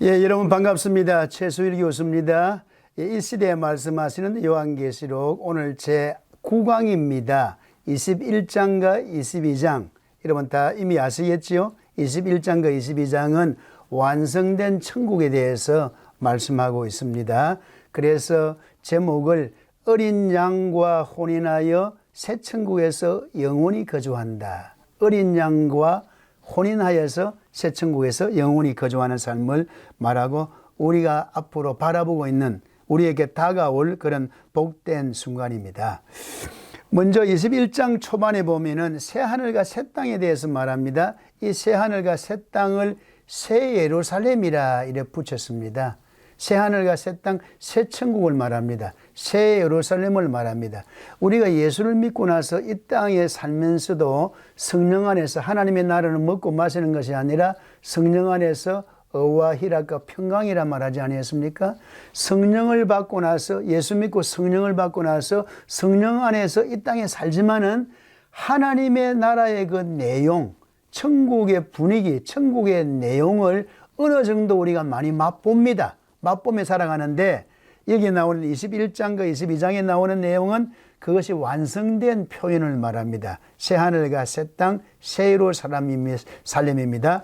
예, 여러분 반갑습니다. 최수일 교수입니다. 예, 이 시대에 말씀하시는 요한계시록 오늘 제 9강입니다. 21장과 22장. 여러분 다 이미 아시겠지요? 21장과 22장은 완성된 천국에 대해서 말씀하고 있습니다. 그래서 제목을 어린 양과 혼인하여 새 천국에서 영원히 거주한다. 어린 양과 혼인하여서 새 천국에서 영원히 거주하는 삶을 말하고 우리가 앞으로 바라보고 있는 우리에게 다가올 그런 복된 순간입니다. 먼저 21장 초반에 보면은 새 하늘과 새 땅에 대해서 말합니다. 이 새 하늘과 새 땅을 새 예루살렘이라 이래 붙였습니다. 새 하늘과 새 땅, 새 천국을 말합니다. 새 예루살렘을 말합니다. 우리가 예수를 믿고 나서 이 땅에 살면서도 성령 안에서 하나님의 나라를 먹고 마시는 것이 아니라 성령 안에서 의와 희락과 평강이라 말하지 아니했습니까? 성령을 받고 나서 예수 믿고 성령을 받고 나서 성령 안에서 이 땅에 살지만은 하나님의 나라의 그 내용, 천국의 분위기, 천국의 내용을 어느 정도 우리가 많이 맛봅니다. 맛보며 살아가는데 여기 나오는 21장과 22장에 나오는 내용은 그것이 완성된 표현을 말합니다. 새 하늘과 새 땅, 새 예루살렘입니다.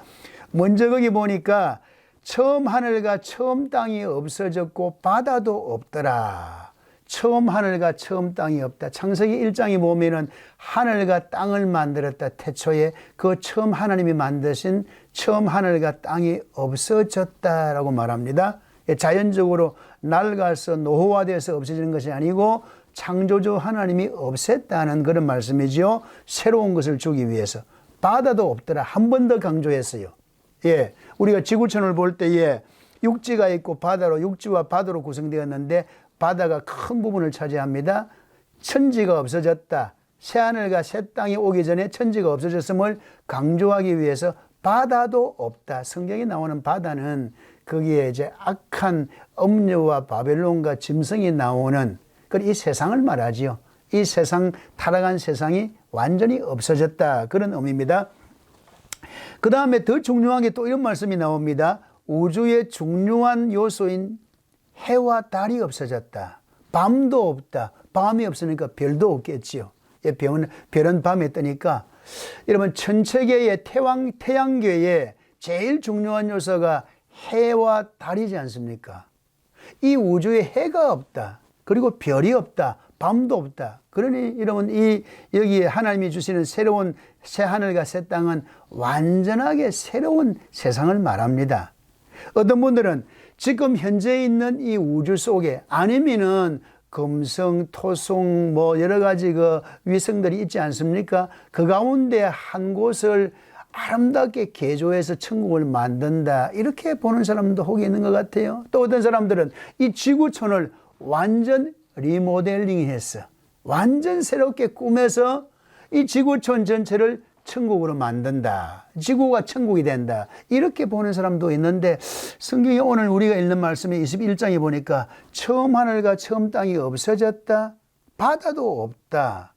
먼저 거기 보니까 처음 하늘과 처음 땅이 없어졌고 바다도 없더라. 처음 하늘과 처음 땅이 없다. 창세기 1장에 보면은 하늘과 땅을 만들었다. 태초에 그 처음 하나님이 만드신 처음 하늘과 땅이 없어졌다라고 말합니다. 자연적으로 낡아서 노후화돼서 없어지는 것이 아니고 창조주 하나님이 없앴다는 그런 말씀이죠. 새로운 것을 주기 위해서. 바다도 없더라. 한 번 더 강조했어요. 예, 우리가 지구촌을 볼 때에 육지가 있고 바다로, 육지와 바다로 구성되었는데 바다가 큰 부분을 차지합니다. 천지가 없어졌다. 새하늘과 새 땅이 오기 전에 천지가 없어졌음을 강조하기 위해서 바다도 없다. 성경에 나오는 바다는 거기에 이제 악한 음녀와 바벨론과 짐승이 나오는 이 세상을 말하지요. 이 세상, 타락한 세상이 완전히 없어졌다. 그런 의미입니다. 그 다음에 더 중요한 게 또 이런 말씀이 나옵니다. 우주의 중요한 요소인 해와 달이 없어졌다. 밤도 없다. 밤이 없으니까 별도 없겠지요. 별은 밤에 뜨니까. 여러분 천체계의 태양계의 제일 중요한 요소가 해와 달이지 않습니까? 이 우주에 해가 없다. 그리고 별이 없다. 밤도 없다. 그러니 여러분 여기에 하나님이 주시는 새로운 새 하늘과 새 땅은 완전하게 새로운 세상을 말합니다. 어떤 분들은 지금 현재 있는 이 우주 속에 아니면은 금성, 토성 여러 가지 그 위성들이 있지 않습니까? 그 가운데 한 곳을 아름답게 개조해서 천국을 만든다. 이렇게 보는 사람도 혹이 있는 것 같아요. 또 어떤 사람들은 이 지구촌을 완전 리모델링 했어. 완전 새롭게 꾸며서 이 지구촌 전체를 천국으로 만든다. 지구가 천국이 된다. 이렇게 보는 사람도 있는데 성경이 오늘 우리가 읽는 말씀에 21장에 보니까 처음 하늘과 처음 땅이 없어졌다. 바다도 없다.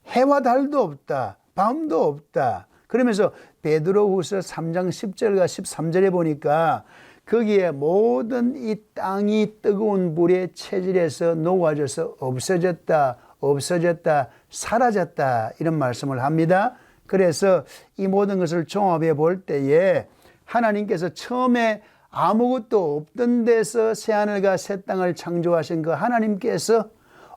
해와 달도 없다. 밤도 없다. 그러면서 베드로후서 3장 10절과 13절에 보니까 거기에 모든 이 땅이 뜨거운 불에 체질에서 녹아져서 없어졌다, 사라졌다 이런 말씀을 합니다. 그래서 이 모든 것을 종합해 볼 때에 하나님께서 처음에 아무것도 없던 데서 새하늘과 새 땅을 창조하신 그 하나님께서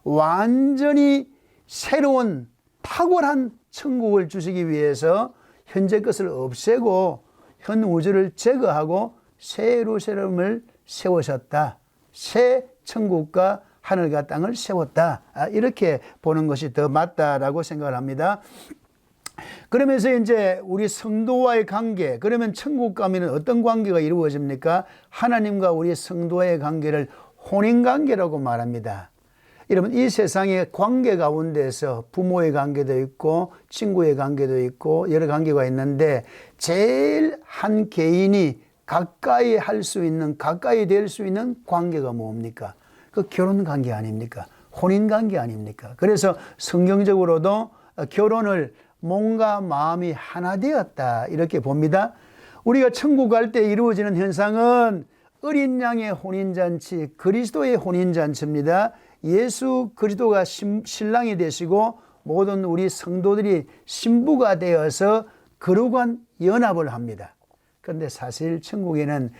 완전히 새로운 탁월한 천국을 주시기 위해서 현재 것을 없애고 현 우주를 제거하고 새 예루살렘을 세우셨다. 새 천국과 하늘과 땅을 세웠다. 이렇게 보는 것이 더 맞다라고 생각을 합니다. 그러면서 이제 우리 성도와의 관계, 그러면 천국 가면은 어떤 관계가 이루어집니까? 하나님과 우리 성도의 관계를 혼인관계라고 말합니다. 여러분 이 세상의 관계 가운데서 부모의 관계도 있고 친구의 관계도 있고 여러 관계가 있는데 제일 한 개인이 가까이 할 수 있는, 가까이 될 수 있는 관계가 뭡니까? 그 결혼 관계 아닙니까? 혼인 관계 아닙니까? 그래서 성경적으로도 결혼을 몸과 마음이 하나 되었다 이렇게 봅니다. 우리가 천국 갈 때 이루어지는 현상은 어린 양의 혼인잔치, 그리스도의 혼인잔치입니다. 예수 그리스도가 신랑이 되시고 모든 우리 성도들이 신부가 되어서 거룩한 연합을 합니다. 그런데 사실 천국에는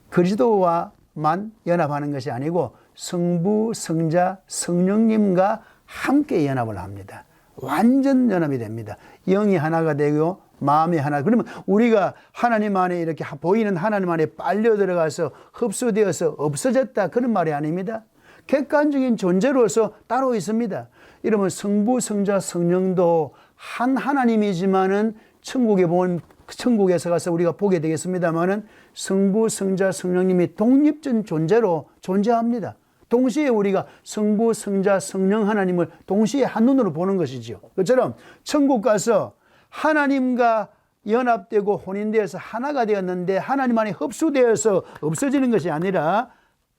그리스도와만 연합하는 것이 아니고 성부, 성자, 성령님과 함께 연합을 합니다. 완전 연합이 됩니다. 영이 하나가 되고 마음이 하나. 그러면 우리가 하나님 안에 이렇게 보이는 하나님 안에 빨려 들어가서 흡수되어서 없어졌다, 그런 말이 아닙니다. 객관적인 존재로서 따로 있습니다. 이러면 성부, 성자, 성령도 한 하나님이지만은 천국에 보면 천국에서 가서 우리가 보게 되겠습니다만은 성부, 성자, 성령님이 독립적인 존재로 존재합니다. 동시에 우리가 성부, 성자, 성령 하나님을 동시에 한눈으로 보는 것이지요. 그처럼 천국 가서 하나님과 연합되고 혼인되어서 하나가 되었는데 하나님 안에 흡수되어서 없어지는 것이 아니라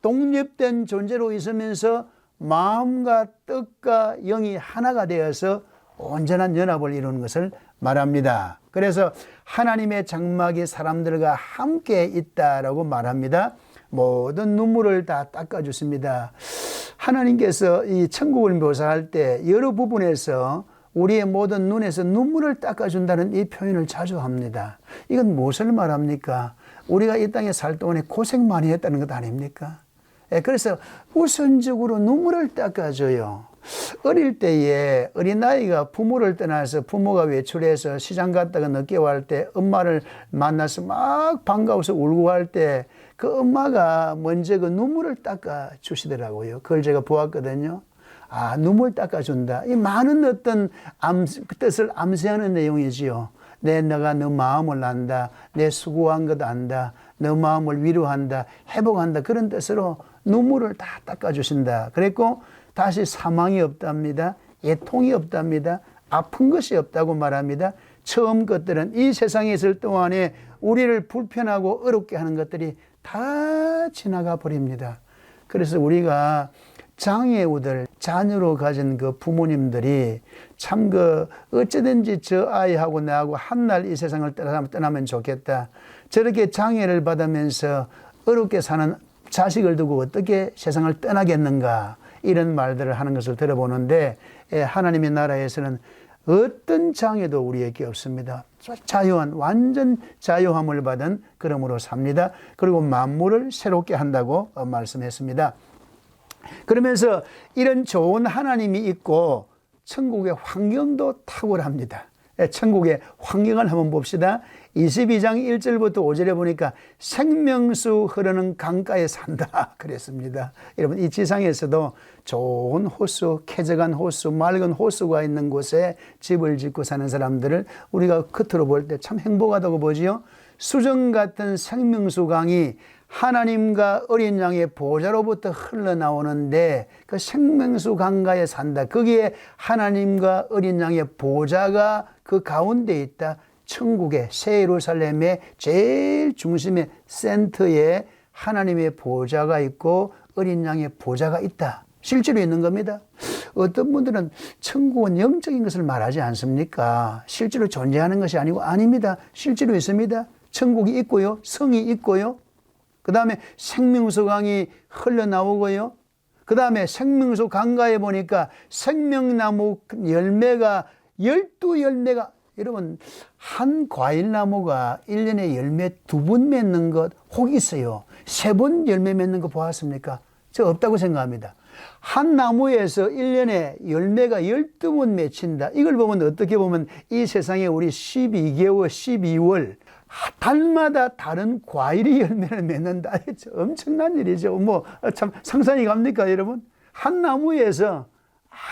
독립된 존재로 있으면서 마음과 뜻과 영이 하나가 되어서 온전한 연합을 이루는 것을 말합니다. 그래서 하나님의 장막이 사람들과 함께 있다라고 말합니다. 모든 눈물을 다 닦아주십니다. 하나님께서 이 천국을 묘사할 때 여러 부분에서 우리의 모든 눈에서 눈물을 닦아준다는 이 표현을 자주 합니다. 이건 무엇을 말합니까? 우리가 이 땅에 살 동안에 고생 많이 했다는 것 아닙니까? 그래서 우선적으로 눈물을 닦아줘요. 어릴 때에 어린아이가 부모를 떠나서 부모가 외출해서 시장 갔다가 늦게 올 때 엄마를 만나서 막 반가워서 울고 할 때 그 엄마가 먼저 그 눈물을 닦아 주시더라고요. 그걸 제가 보았거든요. 아, 눈물 닦아준다. 이 많은 어떤 뜻을 암시하는 내용이지요. 내가 너 마음을 안다. 내 수고한 것 안다. 너 마음을 위로한다. 회복한다. 그런 뜻으로 눈물을 다 닦아주신다. 그랬고 다시 사망이 없답니다. 애통이 없답니다. 아픈 것이 없다고 말합니다. 처음 것들은 이 세상에 있을 동안에 우리를 불편하고 어렵게 하는 것들이 다 지나가 버립니다. 그래서 우리가 장애우들, 자녀로 가진 그 부모님들이 참 어쩌든지 저 아이하고 나하고 한날 이 세상을 떠나면 좋겠다. 저렇게 장애를 받으면서 어렵게 사는 자식을 두고 어떻게 세상을 떠나겠는가, 이런 말들을 하는 것을 들어보는데 하나님의 나라에서는 어떤 장애도 우리에게 없습니다. 자유한, 완전 자유함을 받은 그러므로 삽니다. 그리고 만물을 새롭게 한다고 말씀했습니다. 그러면서 이런 좋은 하나님이 있고 천국의 환경도 탁월합니다. 천국의 환경을 한번 봅시다. 22장 1절부터 5절에 보니까 생명수 흐르는 강가에 산다 그랬습니다. 여러분, 이 지상에서도 좋은 호수, 쾌적한 호수, 맑은 호수가 있는 곳에 집을 짓고 사는 사람들을 우리가 겉으로 볼 때 참 행복하다고 보지요. 수정 같은 생명수 강이 하나님과 어린 양의 보좌로부터 흘러나오는데 그 생명수 강가에 산다. 거기에 하나님과 어린 양의 보좌가 그 가운데 있다. 천국의 새 예루살렘의 제일 중심의 센터에 하나님의 보좌가 있고 어린 양의 보좌가 있다. 실제로 있는 겁니다. 어떤 분들은 천국은 영적인 것을 말하지 않습니까? 실제로 존재하는 것이 아니고, 아닙니다. 실제로 있습니다. 천국이 있고요. 성이 있고요. 그 다음에 생명수 강이 흘러나오고요. 그 다음에 생명수 강가에 보니까 생명나무 열매가 12열매가, 여러분, 한 과일나무가 1년에 열매 2번 맺는 것 혹 있어요. 3번 열매 맺는 거 보았습니까? 저 없다고 생각합니다. 한 나무에서 1년에 열매가 12번 맺힌다. 이걸 보면 어떻게 보면 이 세상에 우리 12개월, 12월 달마다 다른 과일이 열매를 맺는다. 엄청난 일이죠. 참 상상이 갑니까, 여러분? 한 나무에서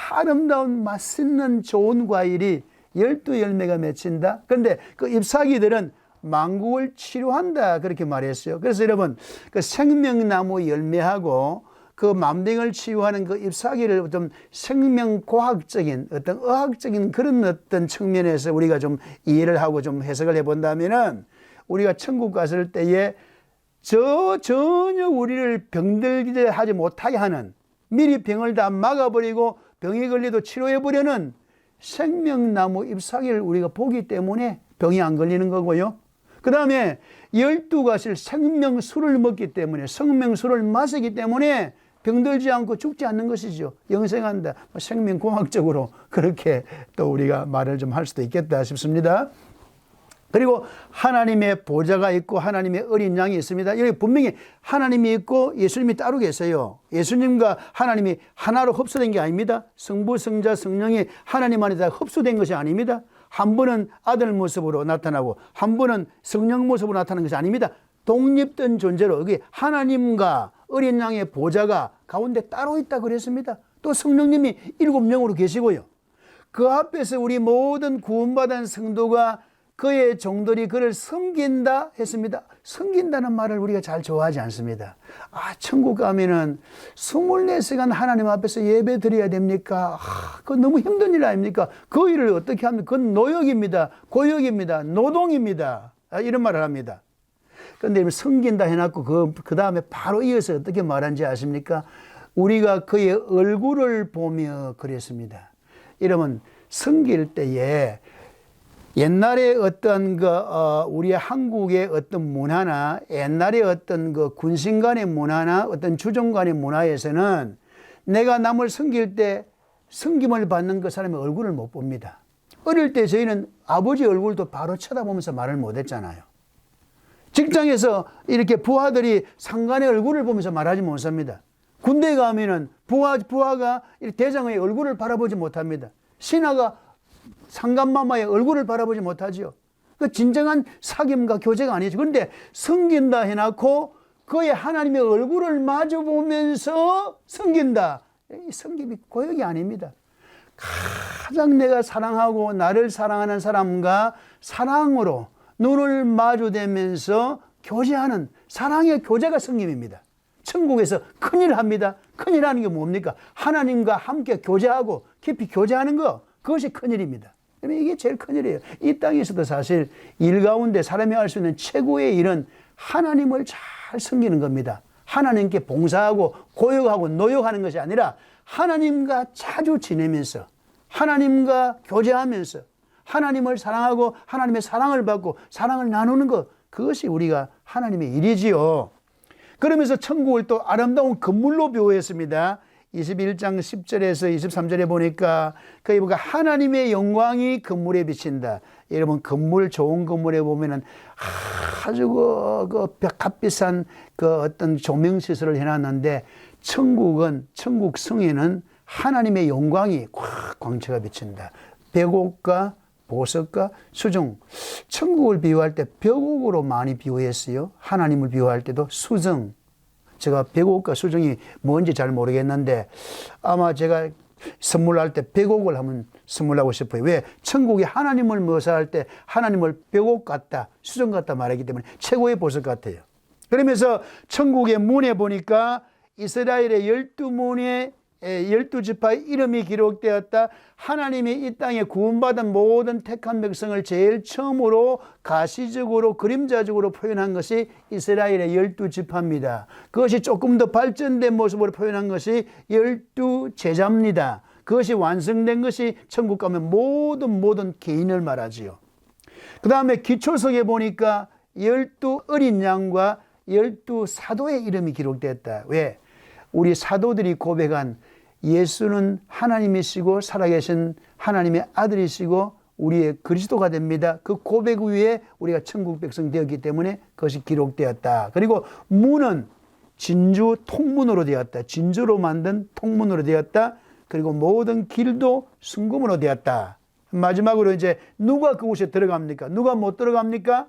아름다운 맛있는 좋은 과일이 12열매가 맺힌다. 그런데 그 잎사귀들은 만국을 치료한다, 그렇게 말했어요. 그래서 여러분, 그 생명나무 열매하고 그 만병을 치유하는 그 잎사귀를 좀 생명과학적인 어떤 의학적인 그런 어떤 측면에서 우리가 좀 이해를 하고 좀 해석을 해본다면은, 우리가 천국 갔을 때에 전혀 우리를 병들게 하지 못하게 하는, 미리 병을 다 막아버리고 병이 걸려도 치료해버리는 생명나무 잎사귀를 우리가 보기 때문에 병이 안 걸리는 거고요. 그 다음에 12가지를 생명수를 먹기 때문에, 생명수를 마시기 때문에 병들지 않고 죽지 않는 것이죠. 영생한다. 생명공학적으로 그렇게 또 우리가 말을 좀 할 수도 있겠다 싶습니다. 그리고 하나님의 보좌가 있고 하나님의 어린 양이 있습니다. 여기 분명히 하나님이 있고 예수님이 따로 계세요. 예수님과 하나님이 하나로 흡수된 게 아닙니다. 성부, 성자, 성령이 하나님 안에 다 흡수된 것이 아닙니다. 한 분은 아들 모습으로 나타나고 한 분은 성령 모습으로 나타나는 것이 아닙니다. 독립된 존재로 여기 하나님과 어린 양의 보좌가 가운데 따로 있다 그랬습니다. 또 성령님이 7명으로 계시고요. 그 앞에서 우리 모든 구원받은 성도가 그의 종들이 그를 섬긴다 했습니다. 섬긴다는 말을 우리가 잘 좋아하지 않습니다. 천국 가면은 24시간 하나님 앞에서 예배 드려야 됩니까? 그건 너무 힘든 일 아닙니까? 그 일을 어떻게 합니까? 그건 노역입니다. 고역입니다. 노동입니다. 이런 말을 합니다. 그런데 섬긴다 해놨고 그 다음에 바로 이어서 어떻게 말한지 아십니까? 우리가 그의 얼굴을 보며 그랬습니다. 여러분, 섬길 때에 옛날에 어떤 우리 한국의 어떤 문화나 옛날에 어떤 군신 간의 문화나 어떤 주종 간의 문화에서는 내가 남을 섬길 때 섬김을 받는 그 사람의 얼굴을 못 봅니다. 어릴 때 저희는 아버지 얼굴도 바로 쳐다보면서 말을 못 했잖아요. 직장에서 이렇게 부하들이 상관의 얼굴을 보면서 말하지 못합니다. 군대에 가면은 부하가 대장의 얼굴을 바라보지 못합니다. 신하가 상간마마의 얼굴을 바라보지 못하지요. 그 진정한 사귐과 교제가 아니죠. 그런데 섬긴다 해놓고 그의 하나님의 얼굴을 마주보면서 섬긴다. 이 섬김이 고역이 아닙니다. 가장 내가 사랑하고 나를 사랑하는 사람과 사랑으로 눈을 마주대면서 교제하는 사랑의 교제가 섬김입니다. 천국에서 큰일을 합니다. 큰일하는 게 뭡니까? 하나님과 함께 교제하고 깊이 교제하는 거, 그것이 큰일입니다. 이게 제일 큰일이에요. 이 땅에서도 사실 일 가운데 사람이 할 수 있는 최고의 일은 하나님을 잘 섬기는 겁니다. 하나님께 봉사하고 고역하고 노역하는 것이 아니라 하나님과 자주 지내면서 하나님과 교제하면서 하나님을 사랑하고 하나님의 사랑을 받고 사랑을 나누는 것, 그것이 우리가 하나님의 일이지요. 그러면서 천국을 또 아름다운 건물로 묘했습니다. 21장 10절에서 23절에 보니까 거기 하나님의 영광이 건물에 비친다. 여러분, 건물, 좋은 건물에 보면은 아주 값비싼 어떤 조명 시설을 해놨는데 천국 성에는 하나님의 영광이 꽉 광채가 비친다. 벽옥과 보석과 수정. 천국을 비유할 때 벽옥으로 많이 비유했어요. 하나님을 비유할 때도 수정. 제가 벽옥과 수정이 뭔지 잘 모르겠는데 아마 제가 선물할 때 벽옥을 한번 선물하고 싶어요. 왜? 천국이 하나님을 묘사할 때 하나님을 벽옥 같다, 수정 같다 말하기 때문에 최고의 보석 같아요. 그러면서 천국의 문에 보니까 이스라엘의 12문의 12지파의 이름이 기록되었다. 하나님이 이 땅에 구원받은 모든 택한 백성을 제일 처음으로 가시적으로 그림자적으로 표현한 것이 이스라엘의 12지파입니다. 그것이 조금 더 발전된 모습으로 표현한 것이 12제자입니다. 그것이 완성된 것이 천국 가면 모든 개인을 말하지요. 그 다음에 기초석에 보니까 12 어린 양과 12 사도의 이름이 기록됐다. 왜? 우리 사도들이 고백한 예수는 하나님이시고 살아계신 하나님의 아들이시고 우리의 그리스도가 됩니다. 그 고백 위에 우리가 천국 백성 되었기 때문에 그것이 기록되었다. 그리고 문은 진주 통문으로 되었다. 진주로 만든 통문으로 되었다. 그리고 모든 길도 순금으로 되었다. 마지막으로 이제 누가 그곳에 들어갑니까? 누가 못 들어갑니까?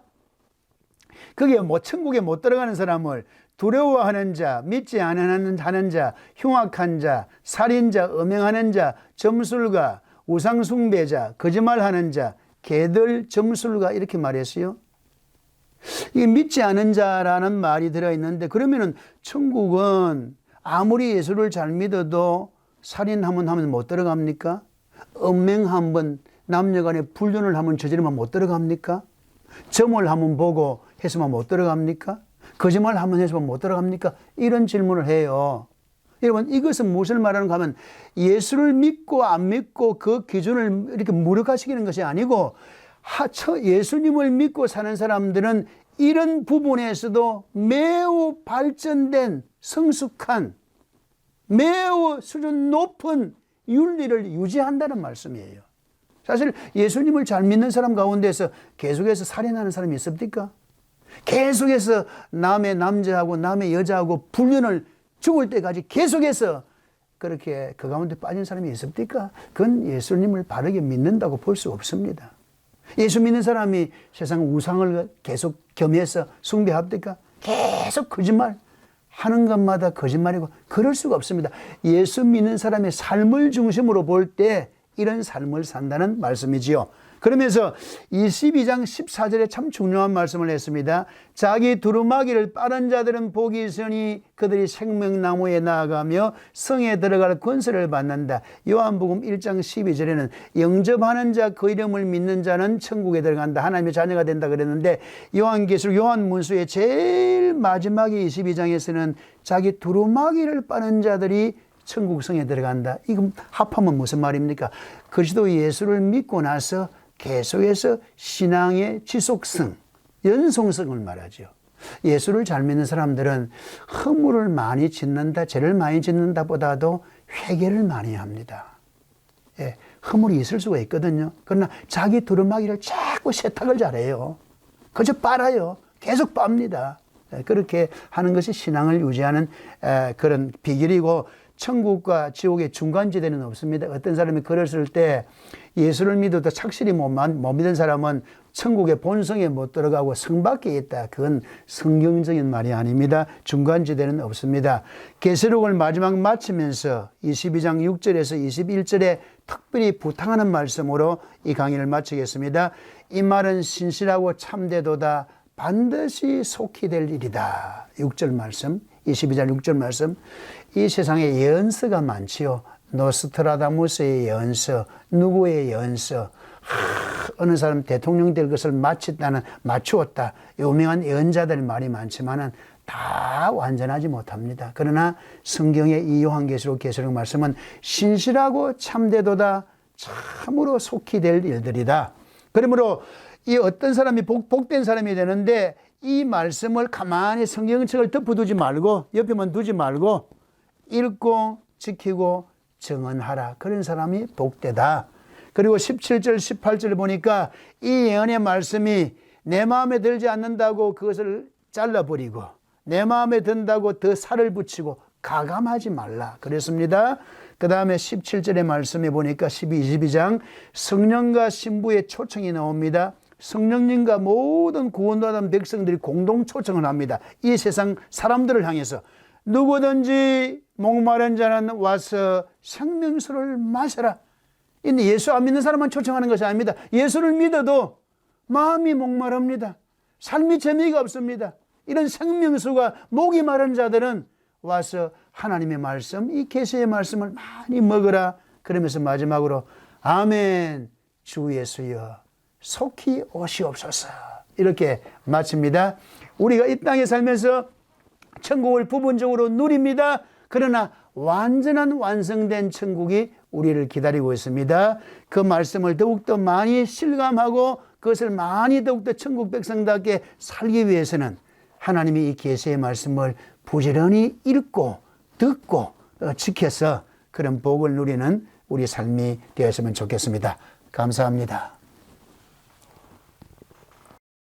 그게 천국에 못 들어가는 사람을 두려워하는 자, 믿지 않는 자, 흉악한 자, 살인자, 음행하는 자, 점술가, 우상숭배자, 거짓말하는 자, 개들, 점술가 이렇게 말했어요. 이게 믿지 않은 자라는 말이 들어있는데 그러면은 천국은 아무리 예수를 잘 믿어도 살인 한번 하면 못 들어갑니까? 음행 한번 남녀간에 불륜을 한번 저지르면 못 들어갑니까? 점을 한번 보고 해서만 못 들어갑니까? 거짓말 한번 해서만 못 들어갑니까? 이런 질문을 해요. 여러분, 이것은 무엇을 말하는가 하면 예수를 믿고 안 믿고 그 기준을 이렇게 무력화시키는 것이 아니고 예수님을 믿고 사는 사람들은 이런 부분에서도 매우 발전된 성숙한 매우 수준 높은 윤리를 유지한다는 말씀이에요. 사실 예수님을 잘 믿는 사람 가운데서 계속해서 살인하는 사람이 있습니까? 계속해서 남의 남자하고 남의 여자하고 불륜을 죽을 때까지 계속해서 그렇게 그 가운데 빠진 사람이 있습니까? 그건 예수님을 바르게 믿는다고 볼 수 없습니다. 예수 믿는 사람이 세상 우상을 계속 겸해서 숭배합니까? 계속 거짓말 하는 것마다 거짓말이고 그럴 수가 없습니다. 예수 믿는 사람의 삶을 중심으로 볼 때 이런 삶을 산다는 말씀이지요. 그러면서 22장 14절에 참 중요한 말씀을 했습니다. 자기 두루마기를 빠른 자들은 복이 있으니 그들이 생명나무에 나아가며 성에 들어갈 권세를 받는다. 요한복음 1장 12절에는 영접하는 자 그 이름을 믿는 자는 천국에 들어간다. 하나님의 자녀가 된다 그랬는데 요한계시록 요한문서의 제일 마지막에 22장에서는 자기 두루마기를 빠른 자들이 천국 성에 들어간다. 이거 합하면 무슨 말입니까? 그리스도 예수를 믿고 나서 계속해서 신앙의 지속성, 연속성을 말하죠. 예수를 잘 믿는 사람들은 허물을 많이 짓는다, 죄를 많이 짓는다 보다도 회개를 많이 합니다. 예, 허물이 있을 수가 있거든요. 그러나 자기 두루마기를 자꾸 세탁을 잘해요. 그저 빨아요. 계속 빱니다. 그렇게 하는 것이 신앙을 유지하는 그런 비결이고 천국과 지옥의 중간지대는 없습니다. 어떤 사람이 그랬을 때 예수를 믿어도 착실히 못 믿은 사람은 천국의 본성에 못 들어가고 성 밖에 있다. 그건 성경적인 말이 아닙니다. 중간지대는 없습니다. 계시록을 마지막 마치면서 22장 6절에서 21절에 특별히 부탁하는 말씀으로 이 강의를 마치겠습니다. 이 말은 신실하고 참되도다. 반드시 속히 될 일이다. 6절 말씀, 22장 6절 말씀. 이 세상에 예언서가 많지요. 노스트라다무스의 예언서, 누구의 예언서, 어느 사람 대통령 될 것을 맞추었다. 유명한 예언자들 말이 많지만은 다 완전하지 못합니다. 그러나 성경의 이 요한계시록 계시록 말씀은 신실하고 참되도다. 참으로 속히 될 일들이다. 그러므로 이 어떤 사람이 복된 사람이 되는데 이 말씀을 가만히 성경책을 덮어두지 말고 옆에만 두지 말고 읽고 지키고 정언하라. 그런 사람이 복되다. 그리고 17절 18절 보니까 이 예언의 말씀이 내 마음에 들지 않는다고 그것을 잘라버리고 내 마음에 든다고 더 살을 붙이고 가감하지 말라 그랬습니다. 그 다음에 17절의 말씀에 보니까 22장 성령과 신부의 초청이 나옵니다. 성령님과 모든 구원받은 백성들이 공동 초청을 합니다. 이 세상 사람들을 향해서 누구든지 목마른 자는 와서 생명수를 마셔라. 근데 예수 안 믿는 사람만 초청하는 것이 아닙니다. 예수를 믿어도 마음이 목마릅니다. 삶이 재미가 없습니다. 이런 생명수가 목이 마른 자들은 와서 하나님의 말씀, 이 계시의 말씀을 많이 먹으라. 그러면서 마지막으로 아멘 주 예수여 속히 오시옵소서 이렇게 마칩니다. 우리가 이 땅에 살면서 천국을 부분적으로 누립니다. 그러나 완전한 완성된 천국이 우리를 기다리고 있습니다. 그 말씀을 더욱더 많이 실감하고 그것을 많이 더욱더 천국 백성답게 살기 위해서는 하나님이 이 계시의 말씀을 부지런히 읽고 듣고 지켜서 그런 복을 누리는 우리 삶이 되었으면 좋겠습니다. 감사합니다.